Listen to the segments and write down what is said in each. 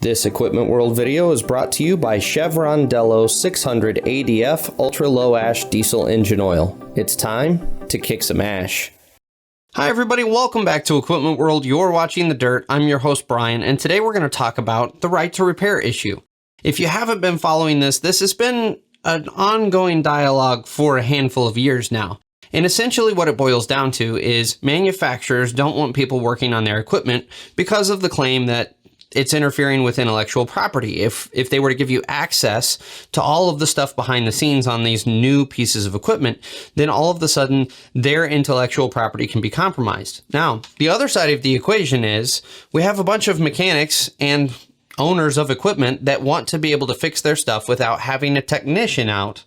This Equipment World video is brought to you by Chevron Delo 600 ADF Ultra Low Ash Diesel Engine Oil. It's time to kick some ash. Hi everybody, welcome back to Equipment World. You're watching The Dirt. I'm your host Brian, and today we're going to talk about the right to repair issue. If you haven't been following this has been an ongoing dialogue for a handful of years now. And essentially what it boils down to is manufacturers don't want people working on their equipment because of the claim that it's interfering with intellectual property. If they were to give you access to all of the stuff behind the scenes on these new pieces of equipment, then all of a sudden their intellectual property can be compromised. Now, the other side of the equation is we have a bunch of mechanics and owners of equipment that want to be able to fix their stuff without having a technician out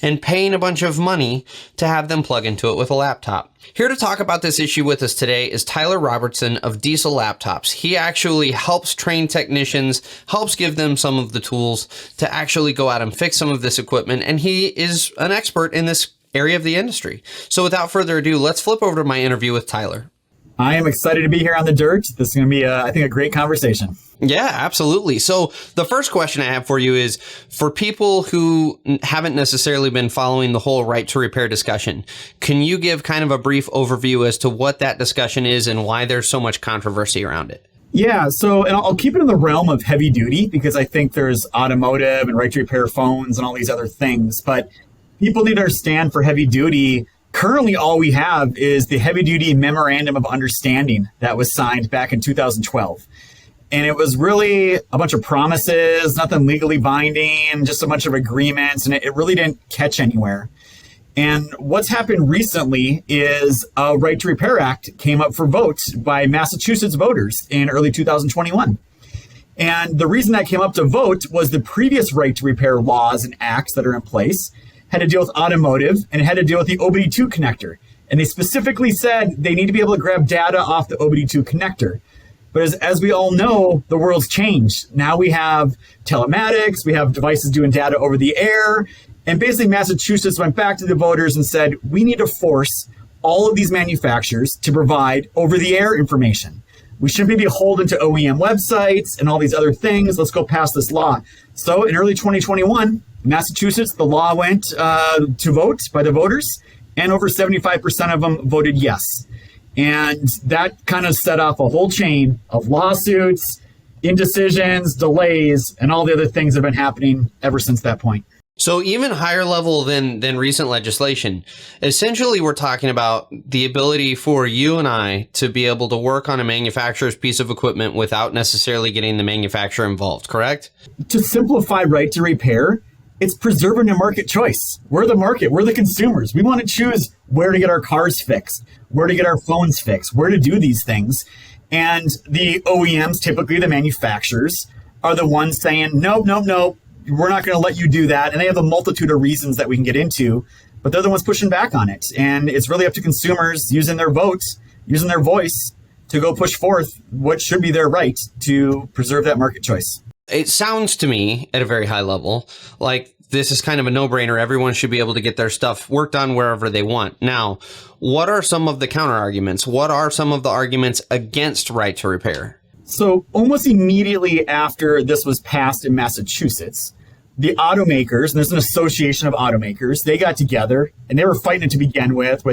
and paying a bunch of money to have them plug into it with a laptop. Here to talk about this issue with us today is Tyler Robertson of Diesel Laptops. He actually helps train technicians, helps give them some of the tools to actually go out and fix some of this equipment, and he is an expert in this area of the industry. So without further ado, let's flip over to my interview with Tyler. I am excited to be here on The Dirt. This is going to be, I think, a great conversation. Yeah, absolutely. So the first question I have for you is, for people who haven't necessarily been following the whole right to repair discussion, can you give kind of a brief overview as to what that discussion is and why there's so much controversy around it? Yeah, so and I'll keep it in the realm of heavy duty because I think there's automotive and right to repair phones and all these other things. But people need to understand for heavy duty, currently all we have is the heavy duty memorandum of understanding that was signed back in 2012. And it was really a bunch of promises, nothing legally binding, just a bunch of agreements, and it really didn't catch anywhere. And what's happened recently is a Right to Repair Act came up for vote by Massachusetts voters in early 2021. And the reason that came up to vote was the previous right to repair laws and acts that are in place had to deal with automotive and it had to deal with the OBD2 connector. And they specifically said they need to be able to grab data off the OBD2 connector. But as we all know, the world's changed. Now we have telematics, we have devices doing data over the air, and basically Massachusetts went back to the voters and said, we need to force all of these manufacturers to provide over-the-air information. We shouldn't be beholden to OEM websites and all these other things. Let's go pass this law. So in early 2021, Massachusetts, the law went to vote by the voters, and over 75% of them voted yes. And that kind of set off a whole chain of lawsuits, indecisions, delays, and all the other things that have been happening ever since that point. So even higher level than recent legislation, essentially we're talking about the ability for you and I to be able to work on a manufacturer's piece of equipment without necessarily getting the manufacturer involved, correct? To simplify right to repair, it's preserving a market choice. We're the market, we're the consumers. We want to choose where to get our cars fixed, where to get our phones fixed, where to do these things. And the OEMs, typically the manufacturers, are the ones saying, nope, we're not going to let you do that. And they have a multitude of reasons that we can get into, but they're the ones pushing back on it. And it's really up to consumers using their votes, using their voice to go push forth what should be their right to preserve that market choice. It sounds to me at a very high level like this is kind of a no-brainer. Everyone should be able to get their stuff worked on wherever they want. Now, what are some of the counter arguments? What are some of the arguments against right to repair? So almost immediately after this was passed in Massachusetts, the automakers, and there's an association of automakers, they got together and they were fighting it to begin with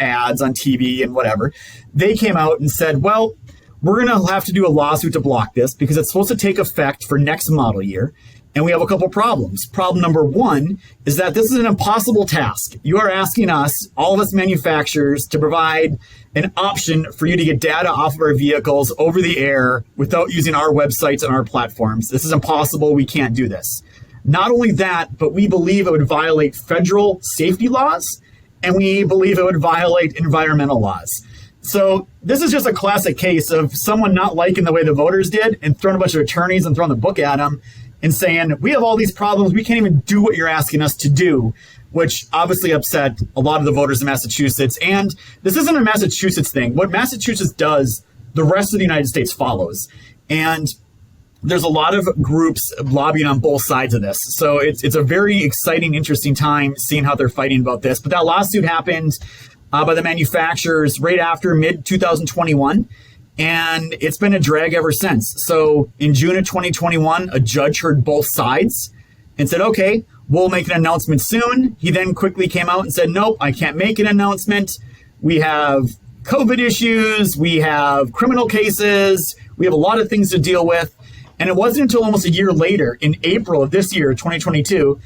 ads on TV and whatever. They came out and said, well, we're going to have to do a lawsuit to block this because it's supposed to take effect for next model year. And we have a couple problems. Problem number one is that this is an impossible task. You are asking us, all of us manufacturers, to provide an option for you to get data off of our vehicles over the air without using our websites and our platforms. This is impossible. We can't do this. Not only that, but we believe it would violate federal safety laws, and we believe it would violate environmental laws. So this is just a classic case of someone not liking the way the voters did and throwing a bunch of attorneys and throwing the book at them and saying, we have all these problems. We can't even do what you're asking us to do, which obviously upset a lot of the voters in Massachusetts. And this isn't a Massachusetts thing. What Massachusetts does, the rest of the United States follows. And there's a lot of groups lobbying on both sides of this. So it's a very exciting, interesting time seeing how they're fighting about this. But that lawsuit happened by the manufacturers right after mid-2021. And it's been a drag ever since. So in June of 2021, a judge heard both sides and said, okay, we'll make an announcement soon. He then quickly came out and said, nope, I can't make an announcement. We have COVID issues. We have criminal cases. We have a lot of things to deal with. And it wasn't until almost a year later, in April of this year, 2022,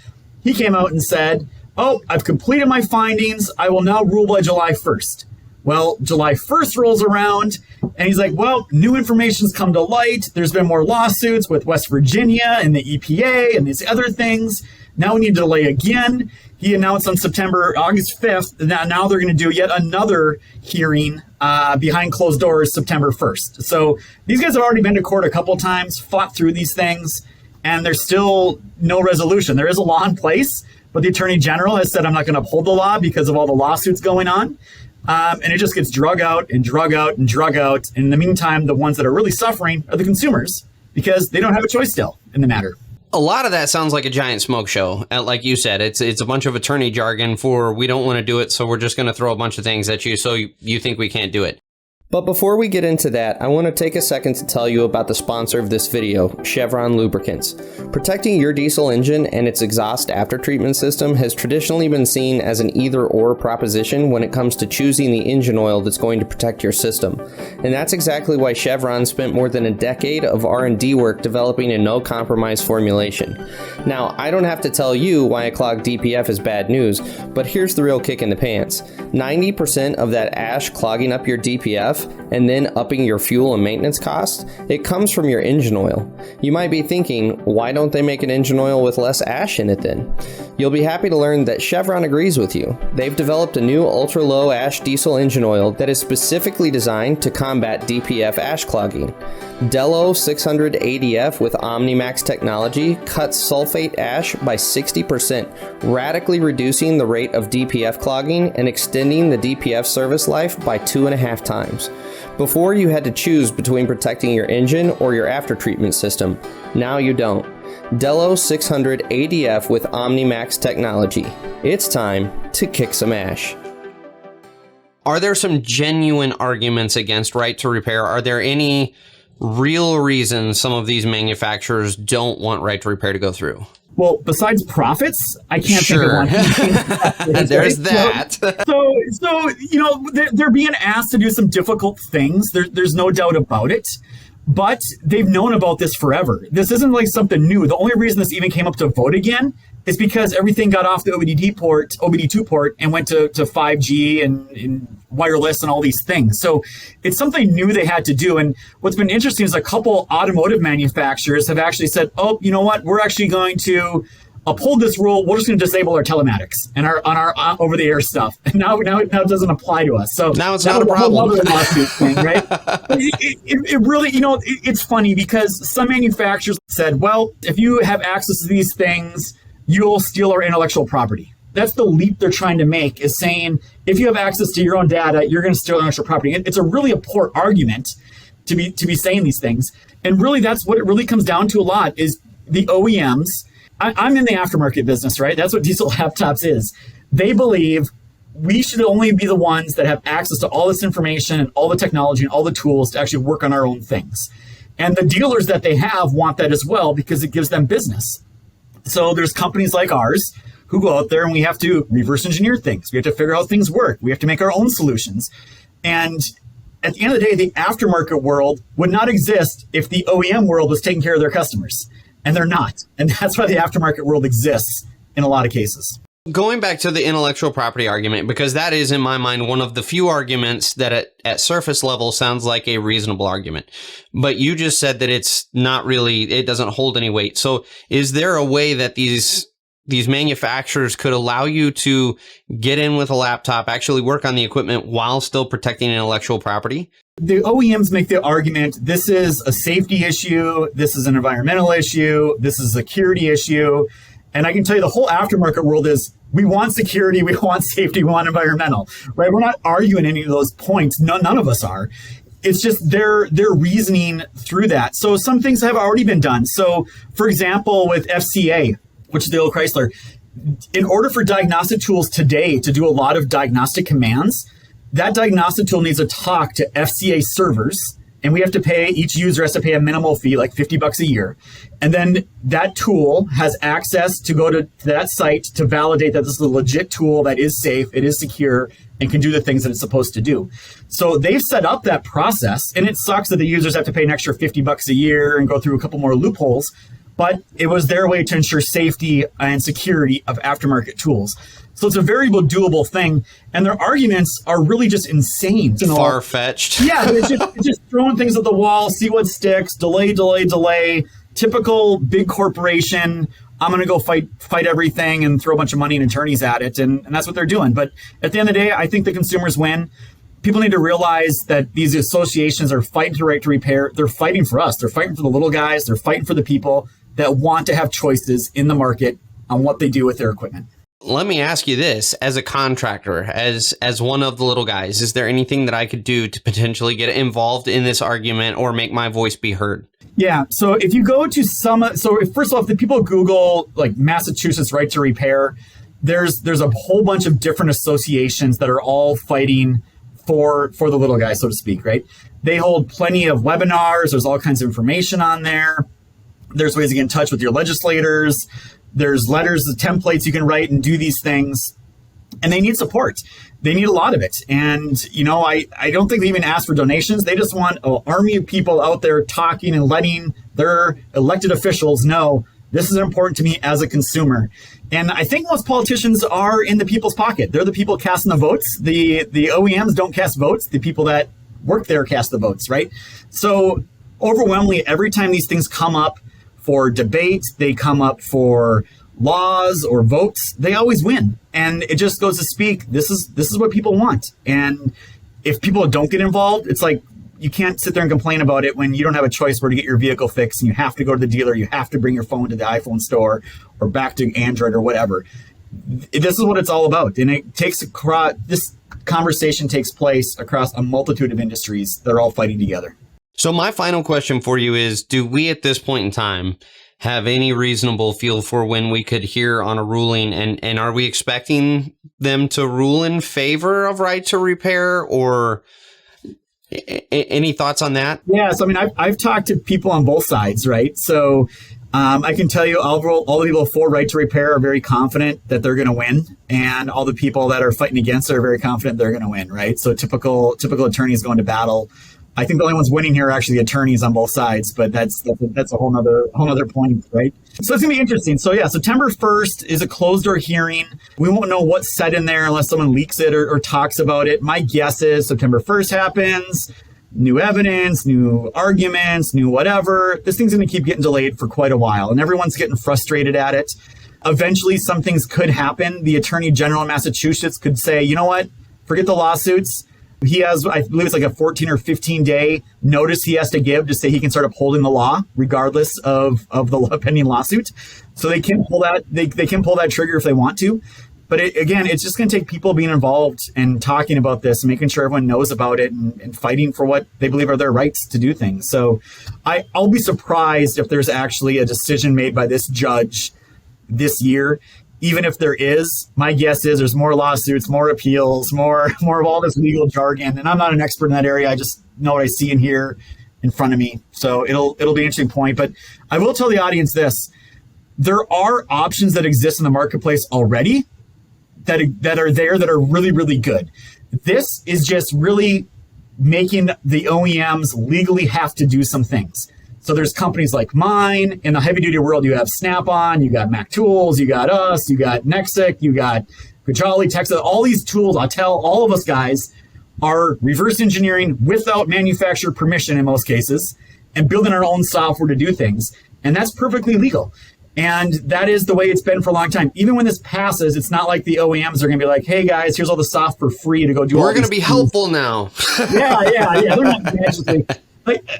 he came out and said, oh, I've completed my findings. I will now rule by July 1st. Well, July 1st rolls around and he's like, well, new information's come to light. There's been more lawsuits with West Virginia and the EPA and these other things. Now we need to delay again. He announced on August 5th, that now they're going to do yet another hearing behind closed doors September 1st. So these guys have already been to court a couple times, fought through these things, and there's still no resolution. There is a law in place, but the Attorney General has said, I'm not going to uphold the law because of all the lawsuits going on. And it just gets drug out and drug out and drug out. And in the meantime, the ones that are really suffering are the consumers because they don't have a choice still in the matter. A lot of that sounds like a giant smoke show. Like you said, it's a bunch of attorney jargon for we don't want to do it, so we're just going to throw a bunch of things at you so you think we can't do it. But before we get into that, I want to take a second to tell you about the sponsor of this video, Chevron Lubricants. Protecting your diesel engine and its exhaust aftertreatment system has traditionally been seen as an either-or proposition when it comes to choosing the engine oil that's going to protect your system. And that's exactly why Chevron spent more than a decade of R&D work developing a no-compromise formulation. Now, I don't have to tell you why a clogged DPF is bad news, but here's the real kick in the pants. 90% of that ash clogging up your DPF and then upping your fuel and maintenance costs, it comes from your engine oil. You might be thinking, why don't they make an engine oil with less ash in it then? You'll be happy to learn that Chevron agrees with you. They've developed a new ultra-low ash diesel engine oil that is specifically designed to combat DPF ash clogging. Dello 600 ADF with OmniMax technology cuts sulfate ash by 60%, radically reducing the rate of DPF clogging and extending the DPF service life by 2.5 times. Before you had to choose between protecting your engine or your aftertreatment system. Now you don't. Dello 600 ADF with OmniMax technology. It's time to kick some ash. Are there some genuine arguments against right to repair? Are there any real reasons some of these manufacturers don't want right to repair to go through? Well, besides profits, I can't think of one. There's that. So they're being asked to do some difficult things. There's no doubt about it. But they've known about this forever. This isn't like something new. The only reason this even came up to vote again is because everything got off the OBD2 port, and went to 5G and wireless and all these things. So it's something new they had to do. And what's been interesting is a couple automotive manufacturers have actually said, oh, you know what? We're actually going to uphold this rule. We're just going to disable our telematics and our over-the-air stuff. And now it doesn't apply to us. So now it's not a problem. Lawsuit thing, right? it really, it's funny because some manufacturers said, well, if you have access to these things, you'll steal our intellectual property. That's the leap they're trying to make, is saying, if you have access to your own data, you're going to steal intellectual property. It's a really a poor argument to be saying these things. And really, that's what it really comes down to a lot, is the OEMs. I'm in the aftermarket business, right? That's what diesel laptops is. They believe we should only be the ones that have access to all this information and all the technology and all the tools to actually work on our own things. And the dealers that they have want that as well because it gives them business. So there's companies like ours who go out there and we have to reverse engineer things. We have to figure out how things work. We have to make our own solutions. And at the end of the day, the aftermarket world would not exist if the OEM world was taking care of their customers. And they're not. And that's why the aftermarket world exists in a lot of cases. Going back to the intellectual property argument, because that is, in my mind, one of the few arguments that at surface level sounds like a reasonable argument. But you just said that it's not really, it doesn't hold any weight. So is there a way that these manufacturers could allow you to get in with a laptop, actually work on the equipment while still protecting intellectual property? The OEMs make the argument, this is a safety issue, this is an environmental issue, this is a security issue. And I can tell you the whole aftermarket world is, we want security, we want safety, we want environmental, right? We're not arguing any of those points. None of us are. It's just their reasoning through that. So some things have already been done. So for example, with FCA, which is the old Chrysler, in order for diagnostic tools today to do a lot of diagnostic commands, that diagnostic tool needs to talk to FCA servers and we have to pay, each user has to pay a minimal fee, like $50 a year. And then that tool has access to go to that site to validate that this is a legit tool that is safe, it is secure, and can do the things that it's supposed to do. So they've set up that process, and it sucks that the users have to pay an extra $50 a year and go through a couple more loopholes, but it was their way to ensure safety and security of aftermarket tools. So it's a very doable thing, and their arguments are really just insane. Far-fetched. Yeah, it's just throwing things at the wall, see what sticks, delay. Typical big corporation, I'm going to go fight everything and throw a bunch of money and attorneys at it, and that's what they're doing. But at the end of the day, I think the consumers win. People need to realize that these associations are fighting for the right to repair. They're fighting for us. They're fighting for the little guys. They're fighting for the people that want to have choices in the market on what they do with their equipment. Let me ask you this, as a contractor, as one of the little guys, is there anything that I could do to potentially get involved in this argument or make my voice be heard? Yeah. So if you go to first of all, if the people Google like Massachusetts right to repair, there's a whole bunch of different associations that are all fighting for the little guy, so to speak, right? They hold plenty of webinars. There's all kinds of information on there. There's ways to get in touch with your legislators. There's letters, the templates you can write and do these things. And they need support. They need a lot of it. And, I don't think they even ask for donations. They just want an army of people out there talking and letting their elected officials know this is important to me as a consumer. And I think most politicians are in the people's pocket. They're the people casting the votes. The OEMs don't cast votes. The people that work there cast the votes, right? So overwhelmingly, every time these things come up for debate, they come up for laws or votes, they always win. And it just goes to speak, this is what people want. And if people don't get involved, it's like you can't sit there and complain about it when you don't have a choice where to get your vehicle fixed and you have to go to the dealer, you have to bring your phone to the iPhone store or back to Android or whatever. This is what it's all about. And this conversation takes place across a multitude of industries that are all fighting together. So my final question for you is, do we at this point in time have any reasonable feel for when we could hear on a ruling, and are we expecting them to rule in favor of right to repair, or any thoughts on that? Yeah, so I've talked to people on both sides, right? So I can tell you all the people for right to repair are very confident that they're going to win, and all the people that are fighting against it are very confident they're going to win, right? So typical attorneys going to battle. I think the only ones winning here are actually the attorneys on both sides, but that's a whole nother point, right? So it's gonna be interesting. So yeah, September 1st is a closed door hearing. We won't know what's said in there unless someone leaks it or talks about it. My guess is September 1st happens, new evidence, new arguments, new whatever. This thing's gonna keep getting delayed for quite a while, and everyone's getting frustrated at it. Eventually, some things could happen. The Attorney General in Massachusetts could say, you know what, forget the lawsuits. He has, I believe it's like a 14 or 15 day notice he has to give to say he can start upholding the law, regardless of the pending lawsuit. So they can pull that, they can pull that trigger if they want to. But it's just going to take people being involved and talking about this and making sure everyone knows about it and fighting for what they believe are their rights to do things. So I'll be surprised if there's actually a decision made by this judge this year. Even if there is, my guess is there's more lawsuits, more appeals, more of all this legal jargon. And I'm not an expert in that area. I just know what I see and hear in front of me. So it'll be an interesting point. But I will tell the audience this. There are options that exist in the marketplace already that are there that are really, really good. This is just really making the OEMs legally have to do some things. So there's companies like mine. In the heavy duty world, you have Snap-on, you got Mac Tools, you got us, you got Nexic, you got Kajali, Texas. All these tools, I'll tell all of us guys, are reverse engineering without manufacturer permission in most cases and building our own software to do things. And that's perfectly legal. And that is the way it's been for a long time. Even when this passes, it's not like the OEMs are going to be like, hey, guys, here's all the software for free to go do all We're going to these be things. helpful now. Yeah. They're not magically.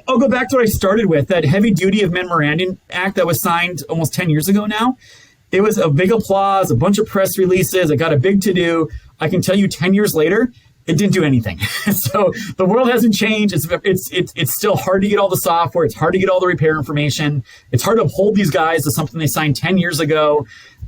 I'll go back to what I started with, that heavy duty memorandum act that was signed almost 10 years ago now. It was a big applause, a bunch of press releases. It got a big to-do. I can tell you 10 years later, it didn't do anything. So the world hasn't changed. It's still hard to get all the software. It's hard to get all the repair information. It's hard to hold these guys to something they signed 10 years ago.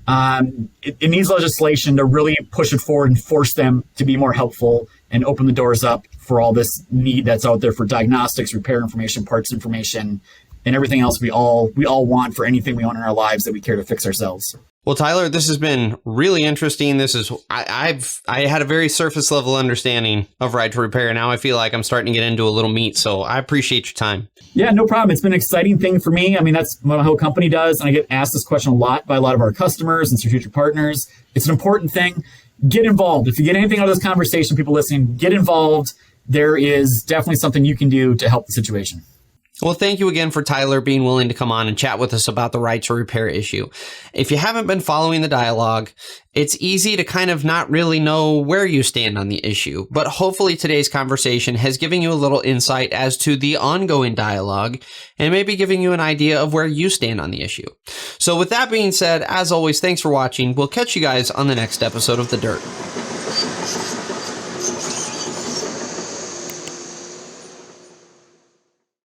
It needs legislation to really push it forward and force them to be more helpful and open the doors up for all this need that's out there for diagnostics, repair information, parts information, and everything else we all want for anything we own in our lives that we care to fix ourselves. Well, Tyler, this has been really interesting. I had a very surface level understanding of right to repair. Now I feel like I'm starting to get into a little meat. So I appreciate your time. Yeah, no problem. It's been an exciting thing for me. I mean, that's what my whole company does. And I get asked this question a lot by a lot of our customers and strategic partners. It's an important thing. Get involved. If you get anything out of this conversation, people listening, get involved. There is definitely something you can do to help the situation. Well, thank you again for Tyler being willing to come on and chat with us about the right to repair issue. If you haven't been following the dialogue, it's easy to kind of not really know where you stand on the issue, but hopefully today's conversation has given you a little insight as to the ongoing dialogue and maybe giving you an idea of where you stand on the issue. So with that being said, as always, thanks for watching. We'll catch you guys on the next episode of The Dirt.